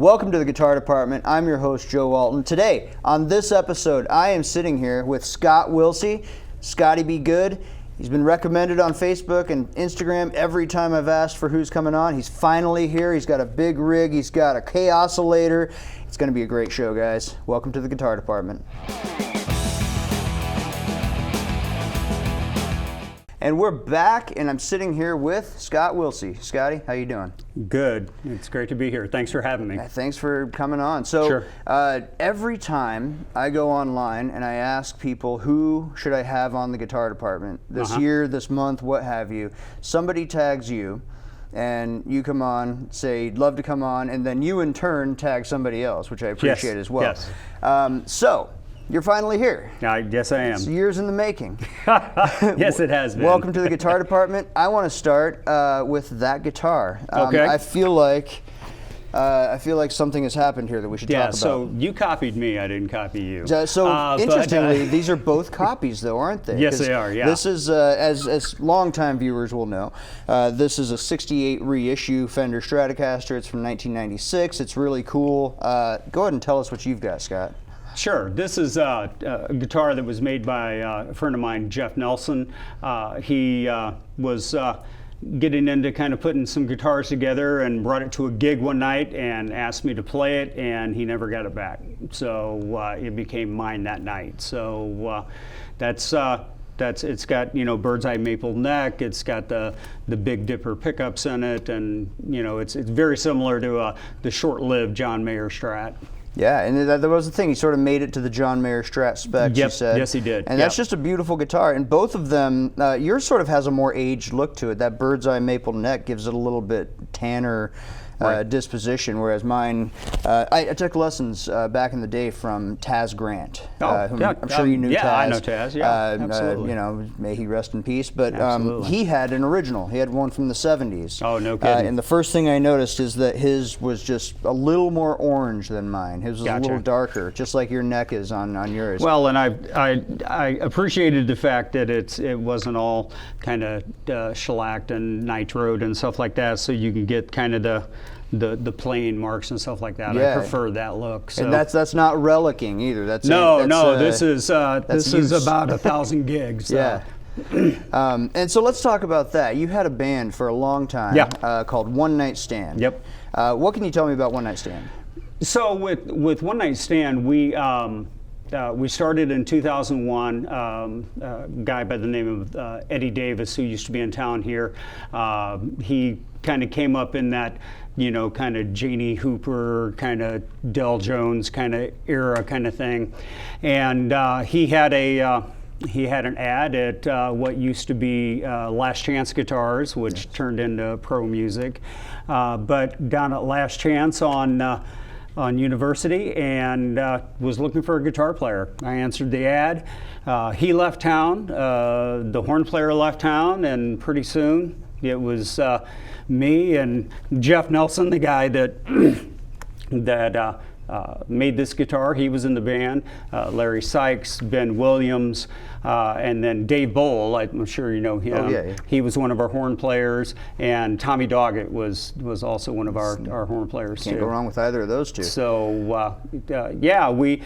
Welcome to the Guitar Department. I'm your host, Joe Alton. Today, on this episode, I am sitting here with Scott Wilsey, Skotty B Good. He's been recommended on Facebook and Instagram every time I've asked for who's coming on. He's finally here. He's got a big rig. He's got a K-oscillator. It's going to be a great show, guys. Welcome to the Guitar Department. And we're back, and I'm sitting here with Scott Wilsey. Scotty, how you doing? Good. It's great to be here. Thanks for having me. Thanks for coming on. So Sure. Every time I go online and I ask people who should I have on the Guitar Department this year, this month, what have you, somebody tags you and you come on, say you'd love to come on, and then you in turn tag somebody else, which I appreciate as well. Yes. So you're finally here. Yes, I am. It's years in the making. Yes, it has been. Welcome to the Guitar Department. I want to start with that guitar. Okay. I feel like something has happened here that we should talk about. So you copied me. I didn't copy you. Interestingly, these are both copies, though, aren't they? Yes, they are. Yeah. This is, as longtime viewers will know, this is a '68 reissue Fender Stratocaster. It's from 1996. It's really cool. Go ahead and tell us what you've got, Scott. Sure. This is a guitar that was made by a friend of mine, Jeff Nelson. He was getting into kind of putting some guitars together and brought it to a gig one night and asked me to play it, and he never got it back. So it became mine that night. So it's got, bird's eye maple neck. It's got the Big Dipper pickups in it, and it's very similar to the short-lived John Mayer Strat. Yeah, and that was the thing. He sort of made it to the John Mayer Strat specs, you said. Yes, he did. And that's just a beautiful guitar. And both of them, yours sort of has a more aged look to it. That bird's eye maple neck gives it a little bit tanner disposition, whereas mine, I took lessons back in the day from Taz Grant. Whom I'm sure you knew Taz. Yeah, I know Taz. Yeah, absolutely. May he rest in peace. But he had an original. He had one from the 70s. Oh, no kidding. And the first thing I noticed is that his was just a little more orange than mine. His was a little darker, just like your neck is on yours. Well, and I appreciated the fact that it wasn't all kind of shellacked and nitroed and stuff like that, so you can get kind of the plain marks and stuff like that. Yeah. I prefer that look. So. And that's not relicking either. This is about 1,000 gigs. So. Yeah. And so let's talk about that. You had a band for a long time called One Night Stand. Yep. What can you tell me about One Night Stand? So with One Night Stand, we started in 2001. A guy by the name of Eddie Davis, who used to be in town here, he kind of came up in that, kind of Janie Hooper, kind of Del Jones kind of era kind of thing, and he had an ad at what used to be Last Chance Guitars, which turned into Pro Music, but down at Last Chance on University, and was looking for a guitar player. I answered the ad. He left town, the horn player left town, and pretty soon it was me and Jeff Nelson, the guy that made this guitar. He was in the band. Larry Sykes, Ben Williams, and then Dave Bowl. I'm sure you know him. Oh, yeah. He was one of our horn players, and Tommy Doggett was also one of our horn players. Can't go wrong with either of those two. So we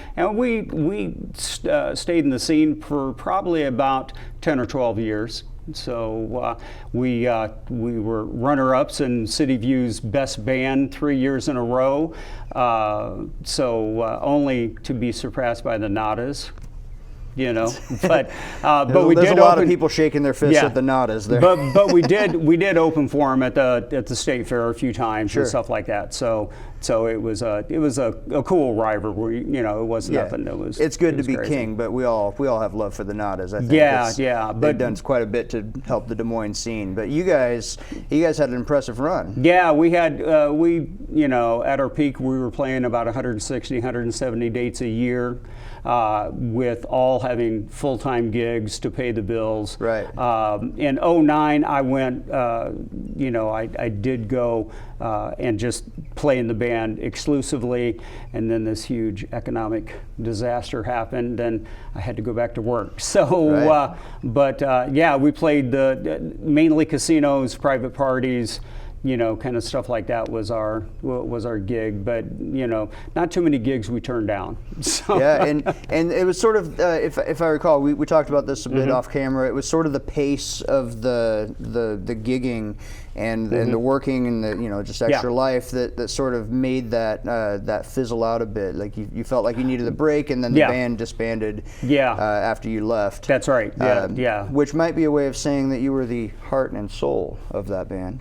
stayed in the scene for probably about 10 or 12 years. So we were runner-ups in City View's Best Band 3 years in a row. Only to be surpassed by the Nadas. But we there's did a lot of people shaking their fists at the Nadas there. But we did open for them at the State Fair a few times and stuff like that. So it was a cool rivalry. It wasn't nothing. It's good to be crazy. king, but we all have love for the Nadas. I think. But they've done quite a bit to help the Des Moines scene. But you guys had an impressive run. Yeah, we had at our peak we were playing about 160, 170 dates a year. With all having full-time gigs to pay the bills. Right. In 2009, I went, I did go and just play in the band exclusively, and then this huge economic disaster happened, and I had to go back to work. So, we played mainly casinos, private parties, kind of stuff like that was our gig. But not too many gigs we turned down. So. Yeah, and it was sort of if I recall, we talked about this a bit off camera. It was sort of the pace of the gigging and the working and the just extra life that sort of made that fizzle out a bit. Like you felt like you needed a break, and then the band disbanded. After you left. That's right. Yeah. Which might be a way of saying that you were the heart and soul of that band.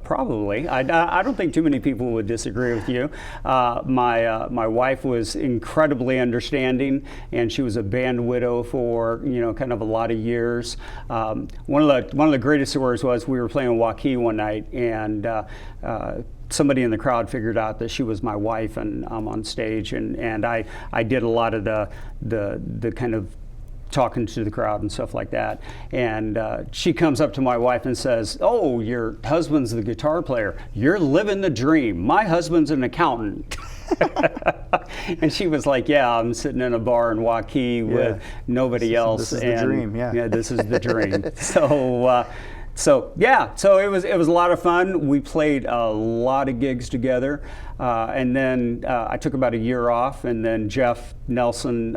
Probably. I don't think too many people would disagree with you. My wife was incredibly understanding, and she was a band widow for kind of a lot of years. One of the greatest stories was we were playing Waukee one night, and somebody in the crowd figured out that she was my wife, and I'm on stage, and I did a lot of the kind of talking to the crowd and stuff like that. And she comes up to my wife and says, "Oh, your husband's the guitar player. You're living the dream. My husband's an accountant." And she was like, "Yeah, I'm sitting in a bar in Waukee with nobody else. This is the dream, yeah. This is the dream." So it was a lot of fun. We played a lot of gigs together, and then I took about a year off, and then Jeff Nelson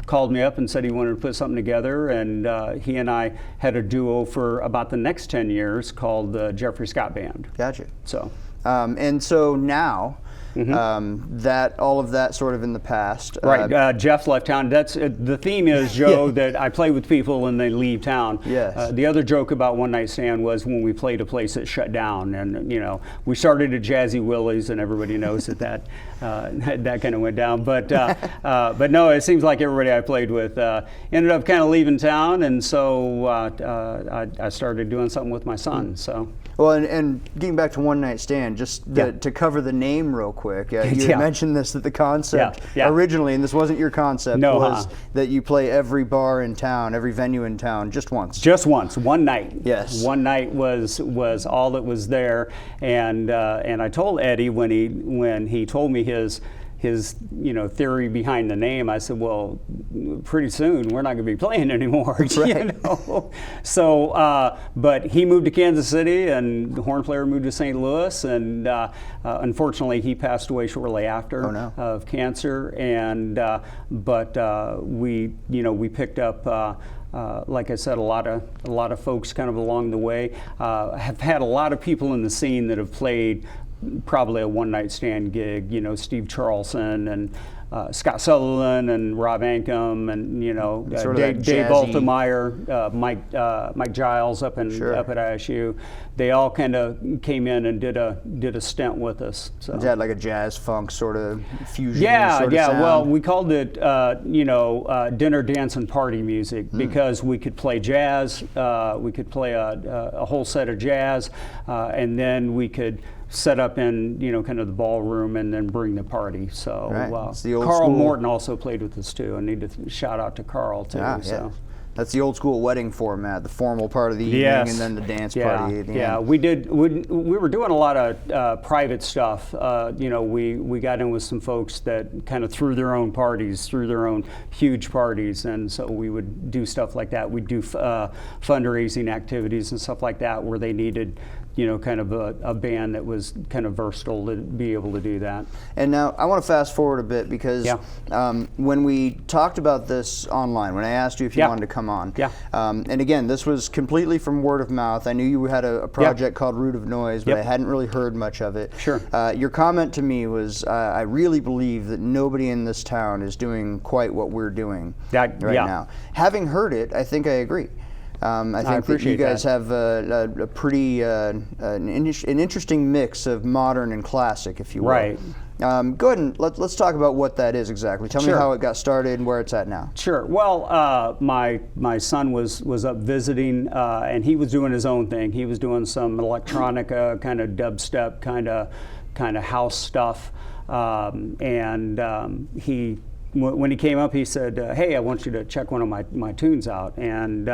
called me up and said he wanted to put something together, and he and I had a duo for about the next 10 years called the Jeffrey Scott Band. Gotcha. So, and so now. That all of that sort of in the past. Right. Jeff left town. That's the theme is, Joe, that I play with people and they leave town. Yes. The other joke about One Night Stand was when we played a place that shut down, and we started at Jazzy Willie's, and everybody knows that kind of went down. But no, it seems like everybody I played with ended up kind of leaving town, and so I started doing something with my son. So. Well, and getting back to One Night Stand, just to cover the name real quick, you had mentioned this, that the concept originally, and this wasn't your concept, was that you play every bar in town, every venue in town, just once. Just once, one night. Yes. One night was all that was there, and I told Eddie when he told me his theory behind the name, I said, well, pretty soon we're not going to be playing anymore. Right. So, but he moved to Kansas City, and the horn player moved to St. Louis, and unfortunately he passed away shortly after of cancer. And but we picked up. Like I said, a lot of folks kind of along the way. Have had a lot of people in the scene that have played probably a One Night Stand gig, Steve Charlson and Scott Sutherland and Rob Ankum and Dave Altemeyer, Mike Giles up at ISU. They all kind of came in and did a stint with us. So. Is that like a jazz funk sort of fusion? Sound? Well, we called it dinner, dance, and party music because we could play jazz, we could play a whole set of jazz, and then we could set up in kind of the ballroom and then bring the party. So Carl Morton also played with us too. I need to shout out to Carl too. That's the old school wedding format, the formal part of the evening and then the dance party at the end. We were doing a lot of private stuff. We got in with some folks that kind of threw their own parties, threw their own huge parties, and so we would do stuff like that. We'd do fundraising activities and stuff like that where they needed kind of a band that was kind of versatile to be able to do that. And now I want to fast forward a bit because when we talked about this online, when I asked you if you wanted to come on, and again, this was completely from word of mouth. I knew you had a project called Root of Noise, but I hadn't really heard much of it. Sure. Your comment to me was, I really believe that nobody in this town is doing quite what we're doing right now. Having heard it, I think I agree. I think that you guys have a pretty an interesting mix of modern and classic, if you will. Right. Go ahead and let's talk about what that is exactly. Tell me how it got started and where it's at now. Sure. Well, my son was up visiting, and he was doing his own thing. He was doing some electronica, kind of dubstep, kind of house stuff, and he when he came up, he said, "Hey, I want you to check one of my tunes out." And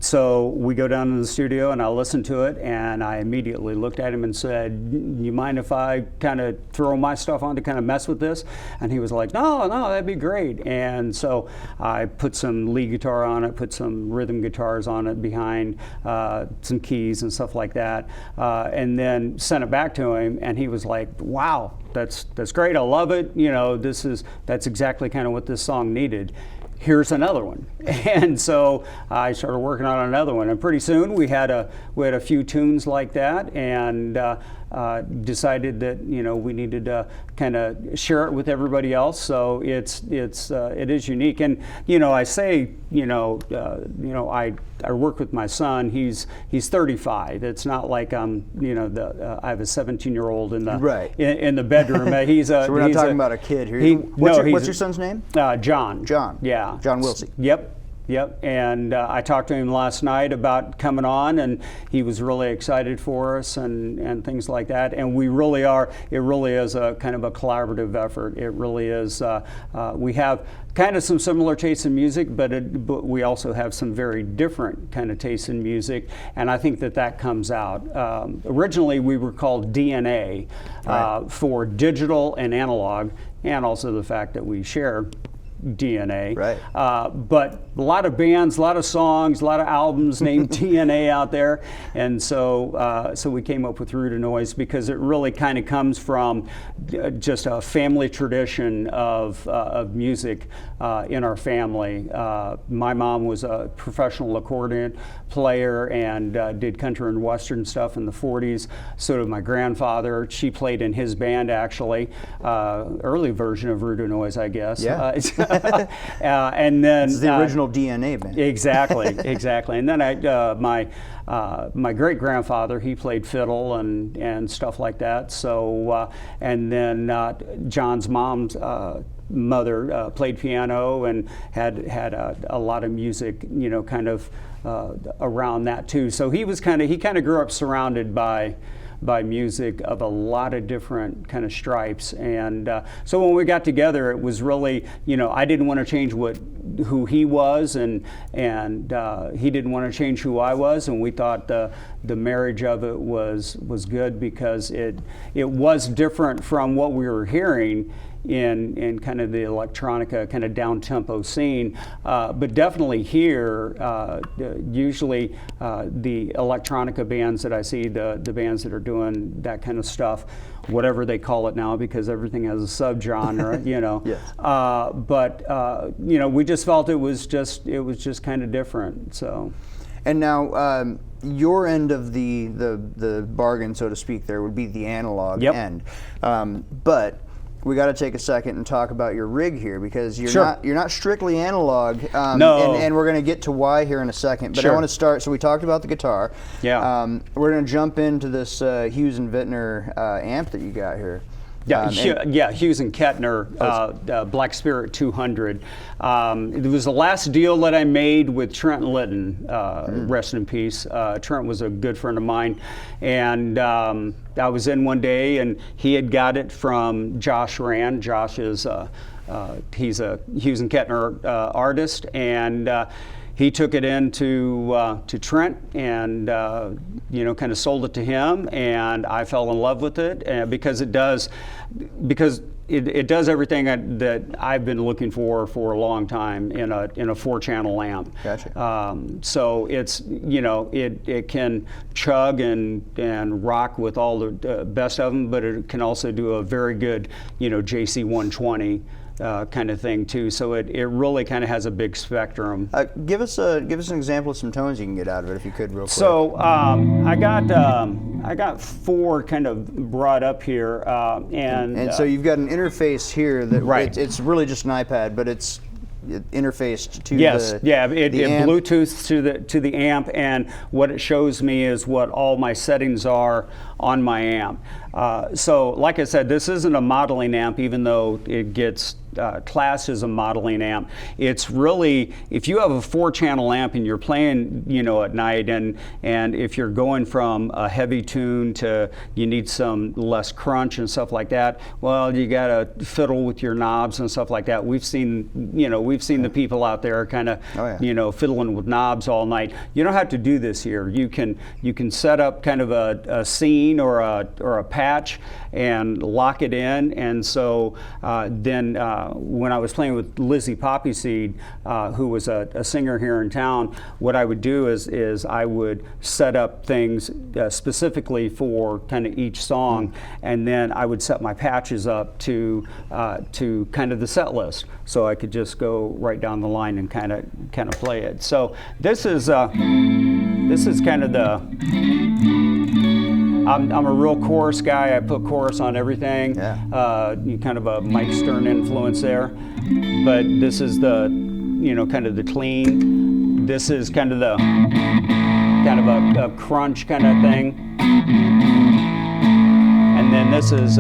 so we go down to the studio, and I listened to it, and I immediately looked at him and said, "You mind if I kind of throw my stuff on to kind of mess with this?" And he was like, "No, that'd be great." And so I put some lead guitar on it, put some rhythm guitars on it behind, some keys and stuff like that, and then sent it back to him, and he was like, "Wow, that's great. I love it. That's exactly kind of what this song needed. Here's another one." And so I started working on another one, and pretty soon we had a few tunes like that, and decided that we needed to kind of share it with everybody else. So it is unique, and I say I work with my son. He's 35. It's not like I have a 17-year-old in the in the bedroom. So we're not talking about a kid here. What's your son's name? John. John. Yeah. John Wilsey. Yep, and I talked to him last night about coming on, and he was really excited for us and things like that. And we really are. It really is a kind of a collaborative effort. It really is. We have kind of some similar tastes in music, but we also have some very different kind of tastes in music, and I think that comes out. Originally, we were called DNA for digital and analog, and also the fact that we share DNA. Right. But a lot of bands, a lot of songs, a lot of albums named DNA out there, and so we came up with Rude Noise because it really kind of comes from just a family tradition of music in our family. My mom was a professional accordion player and did country and western stuff in the 40s. So did my grandfather. She played in his band, actually. Early version of Rude Noise, I guess. Yeah. And then it's the original DNA band. Exactly. And then my great grandfather, he played fiddle and stuff like that. So and then John's mom's mother played piano and had a lot of music, kind of around that too. So he kind of grew up surrounded by music of a lot of different kind of stripes, and so when we got together, it was really, I didn't want to change who he was, and he didn't want to change who I was, and we thought the marriage of it was good because it was different from what we were hearing in kind of the electronica kind of down tempo scene, but definitely here, usually the electronica bands that I see, the bands that are doing that kind of stuff, whatever they call it now, because everything has a subgenre, Yes. But we just felt it was just kind of different. So. And now your end of the bargain, so to speak, there would be the analog end, but we got to take a second and talk about your rig here, because you're not strictly analog. No. And we're going to get to why here in a second. But I want to start. So we talked about the guitar. Yeah. We're going to jump into this Hughes and Vintner amp that you got here. Hughes and Kettner, Black Spirit 200. It was the last deal that I made with Trent Litton, rest in peace. Trent was a good friend of mine, and I was in one day, and he had got it from Josh Rand. Josh is he's a Hughes and Kettner artist, and he took it in to Trent and kind of sold it to him, and I fell in love with it because it does everything that I've been looking for a long time in a 4-channel amp. Gotcha. So it's it can chug and rock with all the best of them, but it can also do a very good JC 120. Kind of thing too, so it really kind of has a big spectrum. Give us an example of some tones you can get out of it, if you could, real quick. So I got 4 kind of brought up here, and so you've got an interface here that it's really just an iPad, but it's interfaced to the amp. Bluetooth to the amp, and what it shows me is what all my settings are on my amp. So like I said, this isn't a modeling amp, even though it gets classed as a modeling amp. It's really, if you have a 4-channel amp and you're playing, at night, and if you're going from a heavy tune to you need some less crunch and stuff like that, well, you gotta fiddle with your knobs and stuff like that. We've seen the people out there kind of, fiddling with knobs all night. You don't have to do this here. You can set up kind of a scene or a patch and lock it in. And so then when I was playing with Lizzie Poppyseed, who was a singer here in town, what I would do is I would set up things specifically for kind of each song, and then I would set my patches up to kind of the set list, so I could just go right down the line and kind of play it. So this is kind of the. I'm a real chorus guy. I put chorus on everything. Yeah. Kind of a Mike Stern influence there. But this is the, kind of the clean. This is kind of a crunch kind of thing. And then this is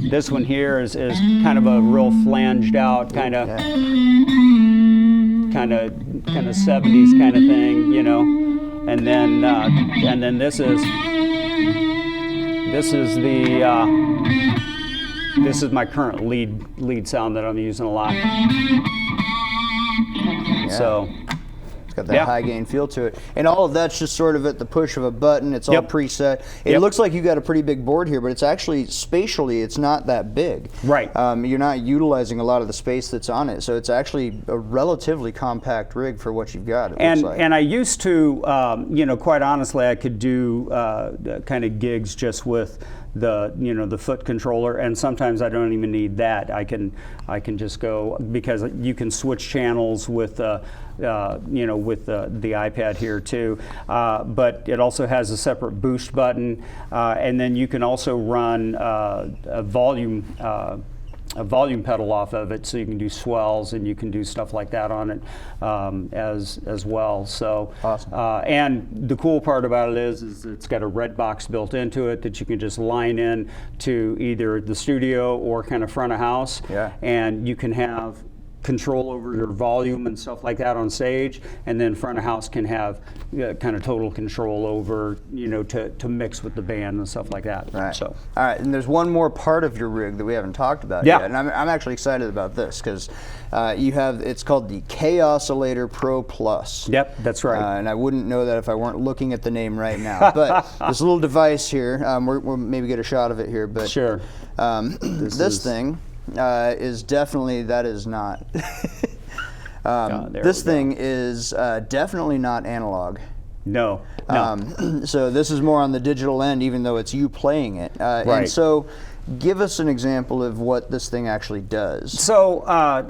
this one here is kind of a real flanged out kind of 70s kind of thing, And then this is my current lead sound that I'm using a lot. Yeah. So it's got that high gain feel to it, and all of that's just sort of at the push of a button. It's all preset. It looks like you got a pretty big board here, but it's actually spatially it's not that big. Right. You're not utilizing a lot of the space that's on it, so it's actually a relatively compact rig for what you've got. And I used to, quite honestly, I could do kind of gigs just with the foot controller, and sometimes I don't even need that. I can just go, because you can switch channels with with the iPad here too. But it also has a separate boost button, and then you can also run a volume pedal off of it, so you can do swells and you can do stuff like that on it as well. So awesome. And the cool part about it is it's got a red box built into it that you can just line in to either the studio or kind of front of house. Yeah. And you can have control over your volume and stuff like that on stage, and then front of house can have kind of total control over, to mix with the band and stuff like that. Right. So. All right, and there's one more part of your rig that we haven't talked about yet, and I'm actually excited about this because it's called the K-Oscillator Pro Plus. Yep, that's right. And I wouldn't know that if I weren't looking at the name right now. But this little device here, we'll maybe get a shot of it here, but sure. This thing is definitely, that is not. This thing is definitely not analog. No. So this is more on the digital end, even though it's you playing it. Right. And so give us an example of what this thing actually does. So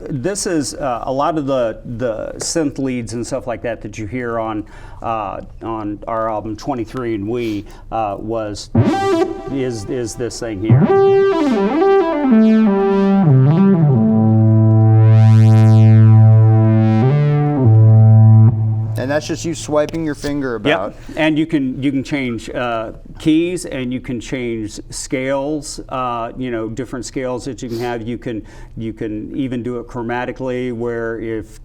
this is a lot of the synth leads and stuff like that you hear on our album 23 and We is this thing here. And that's just you swiping your finger about. Yep. And you can change keys, and you can change scales. Different scales that you can have. You can even do it chromatically, where if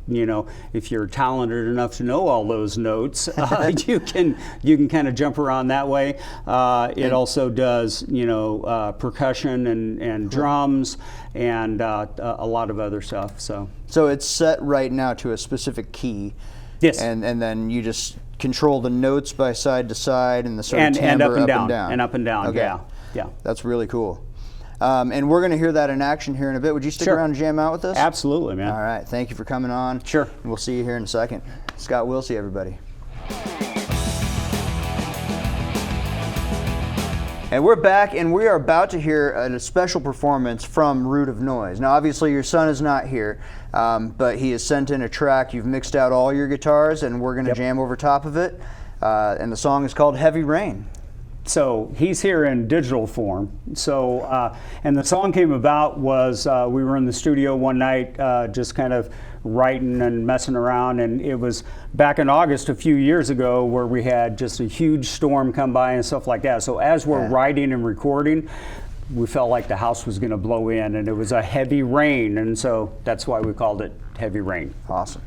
you're talented enough to know all those notes, you can kind of jump around that way. It also does percussion and drums and a lot of other stuff. So it's set right now to a specific key. Yes. And then you just control the notes by side to side and the sort of timbre and up and down. And up and down. Okay. Yeah. That's really cool. And we're going to hear that in action here in a bit. Would you stick around and jam out with us? Absolutely, man. All right. Thank you for coming on. Sure. We'll see you here in a second. Scott Wilsey, everybody. And we're back, and we are about to hear a special performance from Root of Noise. Now, obviously, your son is not here, but he has sent in a track. You've mixed out all your guitars, and we're going to jam over top of it. And the song is called Heavy Rain. So he's here in digital form. So, and the song came about was we were in the studio one night, just kind of writing and messing around, and it was back in August a few years ago where we had just a huge storm come by and stuff like that. So as we're writing and recording, we felt like the house was going to blow in, and it was a heavy rain, and so that's why we called it Heavy Rain. Awesome.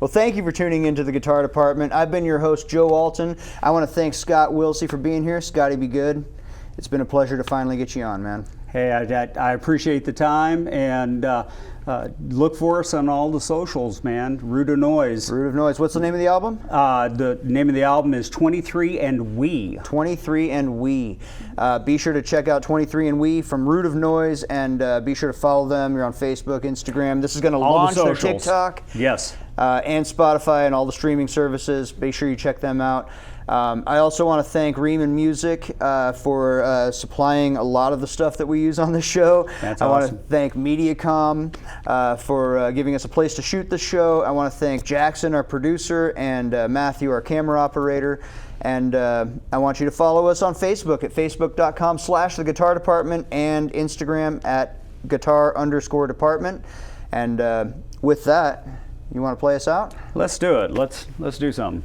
Well, thank you for tuning into the Guitar Department. I've been your host, Joe Alton. I want to thank Scott Wilsey for being here. Skotty B Good. It's been a pleasure to finally get you on, man. Hey, I appreciate the time, and look for us on all the socials, man. Root of Noise. Root of Noise. What's the name of the album? The name of the album is 23 and We. 23 and We. Be sure to check out 23 and We from Root of Noise, and be sure to follow them. You're on Facebook, Instagram. This is going to launch their TikTok. Yes. And Spotify and all the streaming services. Be sure you check them out. I also want to thank Riemann Music for supplying a lot of the stuff that we use on this show. That's I awesome. want to thank Mediacom for giving us a place to shoot the show. I want to thank Jackson, our producer, and Matthew, our camera operator. And I want you to follow us on Facebook at facebook.com/The Guitar Department and Instagram at guitar_department. And with that, you want to play us out? Let's do it. Let's do something.